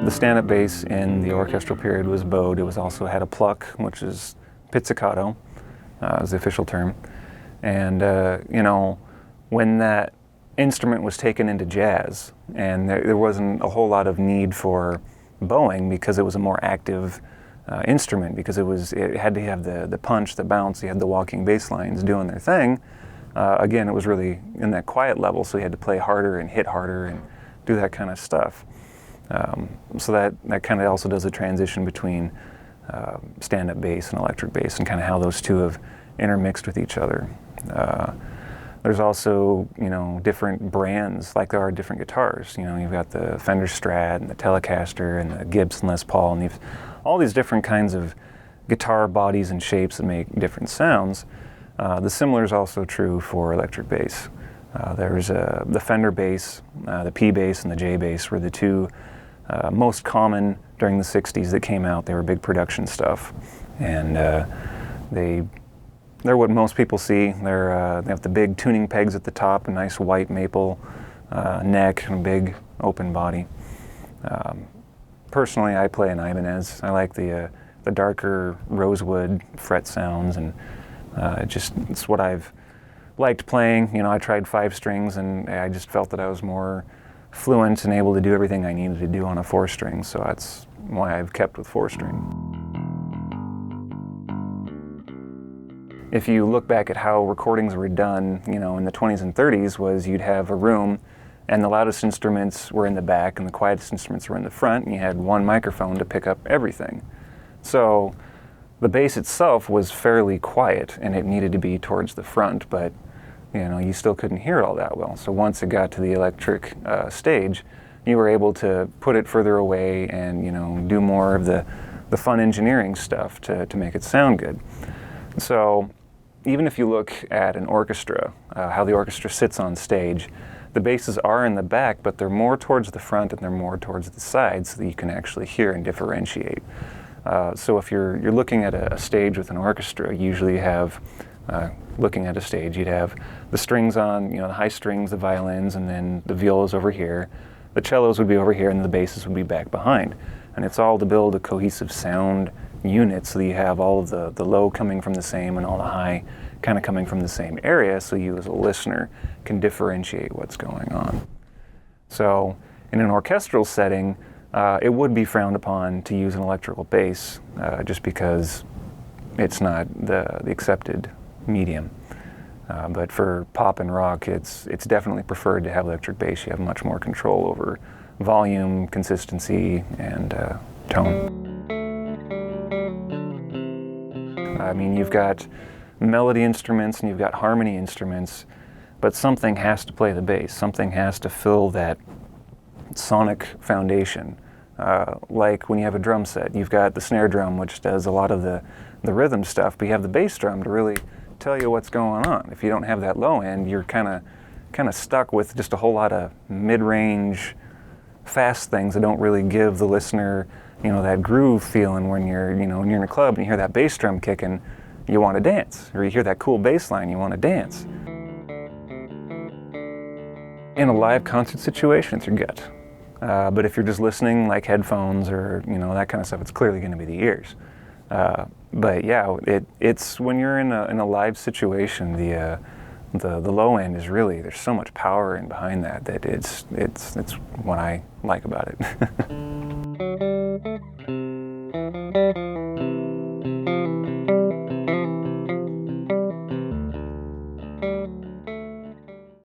The stand-up bass in the orchestral period was bowed. It was also had a pluck, which is pizzicato, is the official term. And, you know, when that instrument was taken into jazz, and there wasn't a whole lot of need for bowing because it was a more active instrument, because it had to have the punch, the bounce, you had the walking bass lines doing their thing. Again, it was really in that quiet level, so you had to play harder and hit harder and do that kind of stuff. So that kind of also does a transition between stand-up bass and electric bass, and kind of how those two have intermixed with each other. There's also, you know, different brands, like there are different guitars. You know, you've got the Fender Strat and the Telecaster and the Gibson Les Paul, and all these different kinds of guitar bodies and shapes that make different sounds. The similar is also true for electric bass. There's the Fender bass, the P bass and the J bass were the two most common during the 60s that came out. They were big production stuff, and they're what most people see. They have the big tuning pegs at the top, a nice white maple neck, and a big open body. Personally, I play an Ibanez. I like the darker rosewood fret sounds, and it's what I've liked playing. You know, I tried 5 strings, and I just felt that I was more fluent and able to do everything I needed to do on a 4-string, so that's why I've kept with 4-string. If you look back at how recordings were done, you know, in the 20s and 30s, was you'd have a room and the loudest instruments were in the back and the quietest instruments were in the front, and you had one microphone to pick up everything. So the bass itself was fairly quiet and it needed to be towards the front, but you know, you still couldn't hear it all that well. So once it got to the electric stage, you were able to put it further away and, you know, do more of the fun engineering stuff to make it sound good. So even if you look at an orchestra, how the orchestra sits on stage, the basses are in the back, but they're more towards the front and they're more towards the sides, so that you can actually hear and differentiate. So if you're looking at a stage with an orchestra, usually you have, looking at a stage, you'd have the strings on, you know, the high strings, the violins, and then the violas over here. The cellos would be over here, and the basses would be back behind. And it's all to build a cohesive sound unit, so that you have all of the low coming from the same and all the high kind of coming from the same area, so you as a listener can differentiate what's going on. So in an orchestral setting, it would be frowned upon to use an electrical bass, just because it's not the accepted medium. But for pop and rock, it's definitely preferred to have electric bass. You have much more control over volume, consistency, and tone. I mean, you've got melody instruments and you've got harmony instruments, but something has to play the bass. Something has to fill that sonic foundation. Like when you have a drum set, you've got the snare drum, which does a lot of the rhythm stuff, but you have the bass drum to really tell you what's going on. If you don't have that low end, you're kind of stuck with just a whole lot of mid-range, fast things that don't really give the listener, you know, that groove feeling. When you're in a club and you hear that bass drum kicking, you want to dance, or you hear that cool bass line, you want to dance. In a live concert situation, it's your gut. But if you're just listening, like headphones or, you know, that kind of stuff, it's clearly going to be the ears. But yeah, it's when you're in a live situation, the low end is really, there's so much power in behind that it's what I like about it.